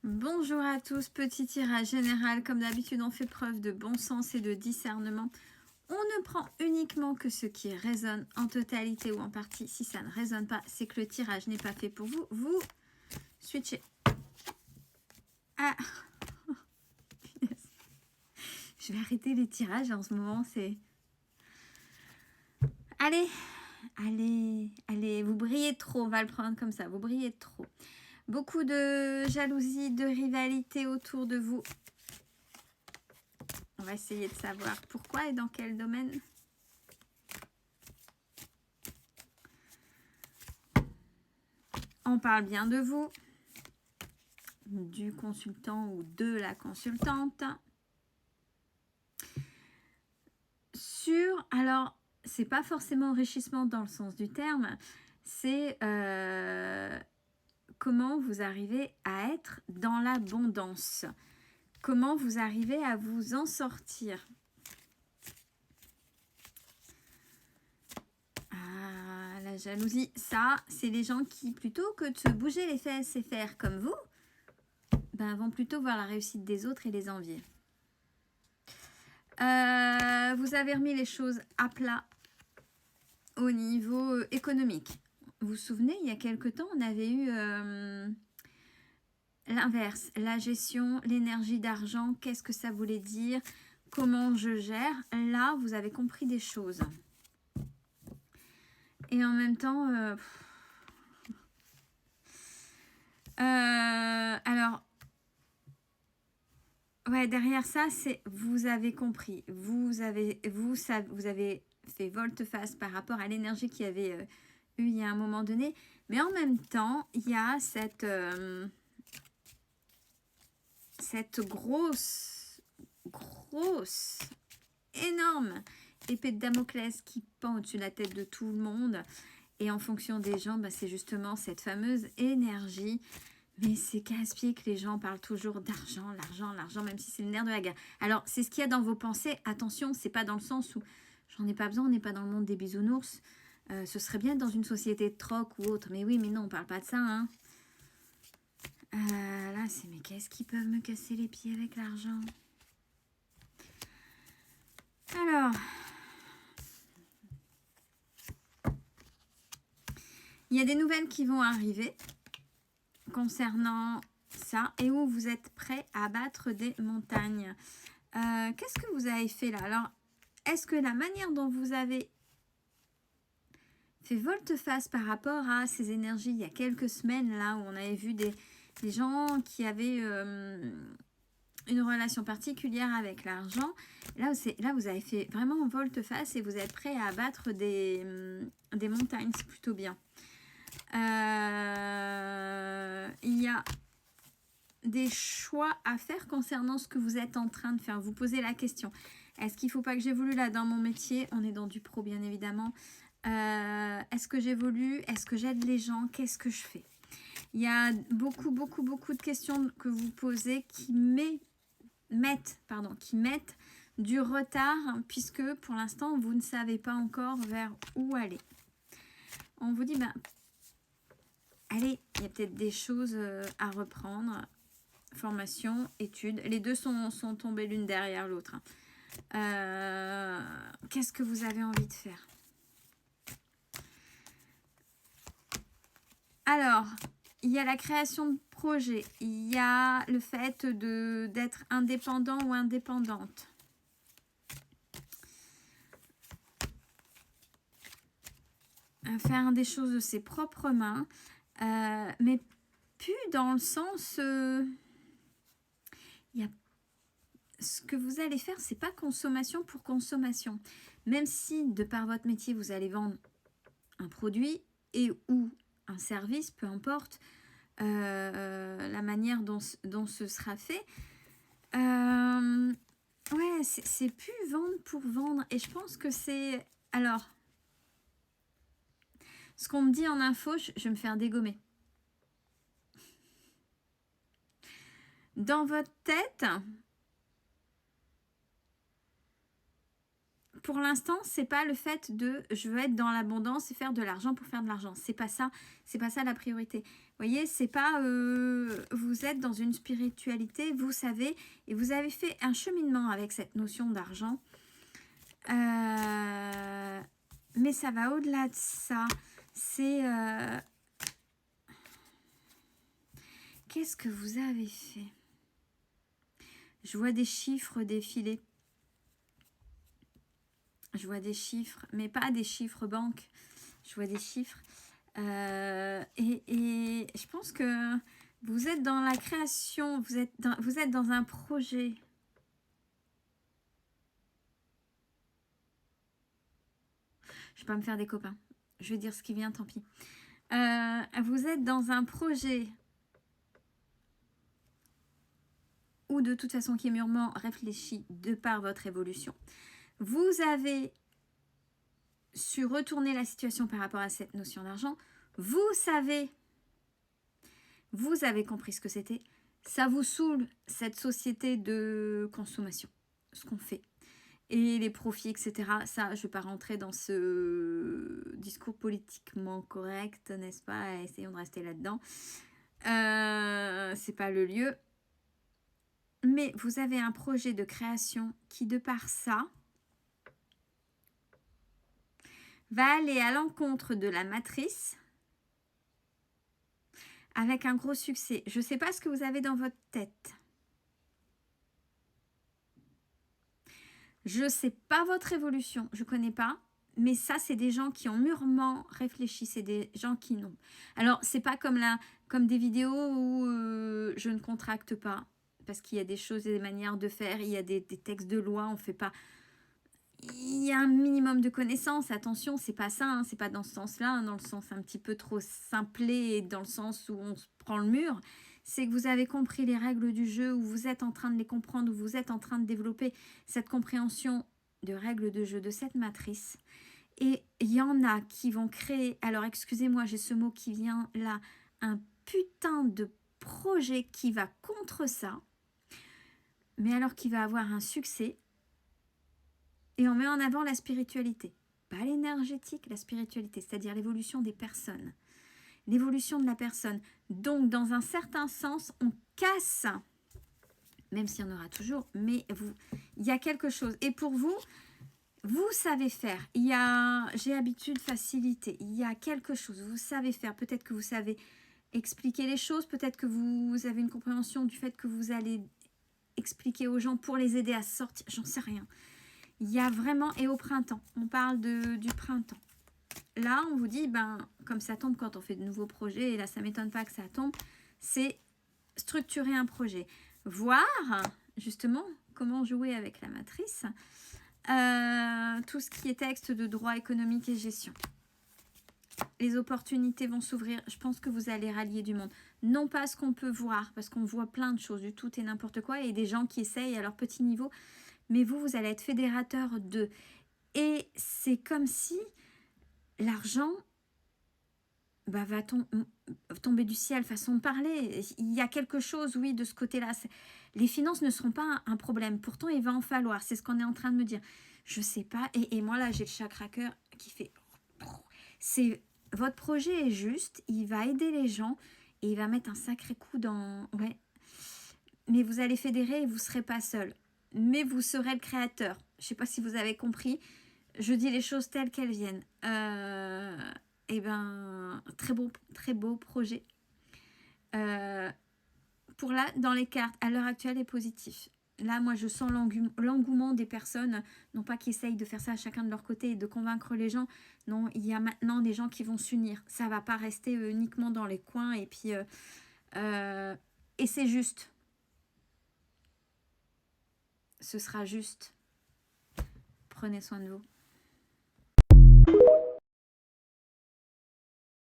Bonjour à tous, petit tirage général. Comme d'habitude, on fait preuve de bon sens et de discernement. On ne prend uniquement que ce qui résonne en totalité ou en partie. Si ça ne résonne pas, c'est que le tirage n'est pas fait pour vous. Vous switchez. Ah, je vais arrêter les tirages en ce moment. C'est allez, allez, vous brillez trop. On va le prendre comme ça. Vous brillez trop. Beaucoup de jalousie, de rivalité autour de vous. On va essayer de savoir pourquoi et dans quel domaine. On parle bien de vous, du consultant ou de la consultante. Alors, c'est pas forcément enrichissement dans le sens du terme, c'est comment vous arrivez à être dans l'abondance. Comment vous arrivez à vous en sortir. Ah, la jalousie, ça, c'est les gens qui, plutôt que de se bouger les fesses et faire comme vous, ben, vont plutôt voir la réussite des autres et les envier. Vous avez remis les choses à plat au niveau économique. Vous vous souvenez, il y a quelque temps, on avait eu l'inverse, la gestion, l'énergie d'argent, qu'est-ce que ça voulait dire, comment je gère. Là, vous avez compris des choses. Et en même temps, alors, ouais, derrière ça, c'est vous avez compris. Vous avez fait volte-face par rapport à l'énergie qu'il y avait eu il y a un moment donné. Mais en même temps, il y a cette grosse, énorme épée de Damoclès qui pend au-dessus de la tête de tout le monde. Et en fonction des gens, bah, c'est justement cette fameuse énergie. Mais c'est casse-pied que les gens parlent toujours d'argent, l'argent, même si c'est le nerf de la guerre. Alors, c'est ce qu'il y a dans vos pensées. Attention, c'est pas dans le sens où j'en ai pas besoin, on n'est pas dans le monde des bisounours. Ce serait bien dans une société de troc ou autre. Mais oui, mais non, on parle pas de ça, hein. Là, c'est mais qu'est-ce qu'ils peuvent me casser les pieds avec l'argent? Alors, il y a des nouvelles qui vont arriver concernant ça et où vous êtes prêt à abattre des montagnes. Qu'est-ce que vous avez fait là? Alors, est-ce que la manière dont vous avez fait volte-face par rapport à ces énergies il y a quelques semaines, là où on avait vu des gens qui avaient une relation particulière avec l'argent, là, vous avez fait vraiment volte-face et vous êtes prêt à abattre des montagnes, c'est plutôt bien. Il y a des choix à faire concernant ce que vous êtes en train de faire. Vous posez la question, est-ce qu'il ne faut pas que j'évolue là dans mon métier? On est dans du pro, bien évidemment. Est-ce que j'évolue? Est-ce que j'aide les gens? Qu'est-ce que je fais? Il y a beaucoup de questions que vous posez qui mettent du retard, puisque pour l'instant, vous ne savez pas encore vers où aller. On vous dit, ben, allez, il y a peut-être des choses à reprendre. Formation, études, les deux sont tombés l'une derrière l'autre. Qu'est-ce que vous avez envie de faire? Alors, il y a la création de projets, il y a le fait d'être indépendant ou indépendante. Faire des choses de ses propres mains, mais plus dans le sens... il y a ce que vous allez faire, c'est pas consommation pour consommation. Même si, de par votre métier, vous allez vendre un produit et ou un service, peu importe la manière dont ce sera fait. Ouais, c'est plus vendre pour vendre. Et je pense que c'est... Alors, ce qu'on me dit en info, je vais me faire dégommer. Dans votre tête... pour l'instant, c'est pas le fait de je veux être dans l'abondance et faire de l'argent pour faire de l'argent. C'est pas ça la priorité. Vous voyez, c'est pas vous êtes dans une spiritualité, vous savez, et vous avez fait un cheminement avec cette notion d'argent. Mais ça va au-delà de ça. C'est qu'est-ce que vous avez fait? Je vois des chiffres défiler. Je vois des chiffres, mais pas des chiffres banque. Je vois des chiffres. Et je pense que vous êtes dans la création, vous êtes dans un projet. Je vais pas me faire des copains. Je vais dire ce qui vient, tant pis. Vous êtes dans un projet ou de toute façon qui est mûrement réfléchi de par votre évolution. Vous avez su retourner la situation par rapport à cette notion d'argent. Vous avez compris ce que c'était. Ça vous saoule, cette société de consommation, ce qu'on fait. Et les profits, etc. Ça, je ne vais pas rentrer dans ce discours politiquement correct, n'est-ce pas? Essayons de rester là-dedans. C'est pas le lieu. Mais vous avez un projet de création qui, de par ça, va aller à l'encontre de la matrice avec un gros succès. Je ne sais pas ce que vous avez dans votre tête. Je ne sais pas votre évolution, je ne connais pas. Mais ça, c'est des gens qui ont mûrement réfléchi. C'est des gens qui n'ont. Alors, c'est pas comme des vidéos où je ne contracte pas. Parce qu'il y a des choses et des manières de faire. Il y a des textes de loi, on ne fait pas. Il y a un minimum de connaissances. Attention, c'est pas ça. Hein, c'est pas dans ce sens-là. Hein, dans le sens un petit peu trop simplé et dans le sens où on se prend le mur. C'est que vous avez compris les règles du jeu, où vous êtes en train de les comprendre, où vous êtes en train de développer cette compréhension de règles de jeu, de cette matrice. Et il y en a qui vont créer, alors excusez-moi, j'ai ce mot qui vient là, un putain de projet qui va contre ça, mais alors qui va avoir un succès. Et on met en avant la spiritualité, pas l'énergétique, la spiritualité, c'est-à-dire l'évolution des personnes, l'évolution de la personne. Donc, dans un certain sens, on casse, même s'il y en aura toujours, mais il y a quelque chose. Et pour vous, vous savez faire. J'ai habitude, facilité. Il y a quelque chose, vous savez faire. Peut-être que vous savez expliquer les choses, peut-être que vous avez une compréhension du fait que vous allez expliquer aux gens pour les aider à sortir, j'en sais rien. Il y a vraiment, et au printemps, on parle du printemps. Là, on vous dit, comme ça tombe quand on fait de nouveaux projets, et là, ça ne m'étonne pas que ça tombe, c'est structurer un projet. Voir, justement, comment jouer avec la matrice, tout ce qui est texte de droit économique et gestion. Les opportunités vont s'ouvrir. Je pense que vous allez rallier du monde. Non pas ce qu'on peut voir, parce qu'on voit plein de choses, du tout et n'importe quoi, et des gens qui essayent à leur petit niveau. Mais vous allez être fédérateur d'eux. Et c'est comme si l'argent va tomber du ciel, façon de parler. Il y a quelque chose, oui, de ce côté-là. Les finances ne seront pas un problème. Pourtant, il va en falloir. C'est ce qu'on est en train de me dire. Je sais pas. Et moi, là, j'ai le chakra cœur qui fait... Votre projet est juste. Il va aider les gens. Et il va mettre un sacré coup dans... Ouais. Mais vous allez fédérer et vous ne serez pas seul. Mais vous serez le créateur. Je ne sais pas si vous avez compris. Je dis les choses telles qu'elles viennent. Très beau projet. Pour là, dans les cartes, à l'heure actuelle, est positif. Là, moi, je sens l'engouement des personnes, non pas qu'ils essayent de faire ça à chacun de leur côté et de convaincre les gens. Non, il y a maintenant des gens qui vont s'unir. Ça ne va pas rester uniquement dans les coins. Et puis, et c'est juste. Ce sera juste. Prenez soin de vous.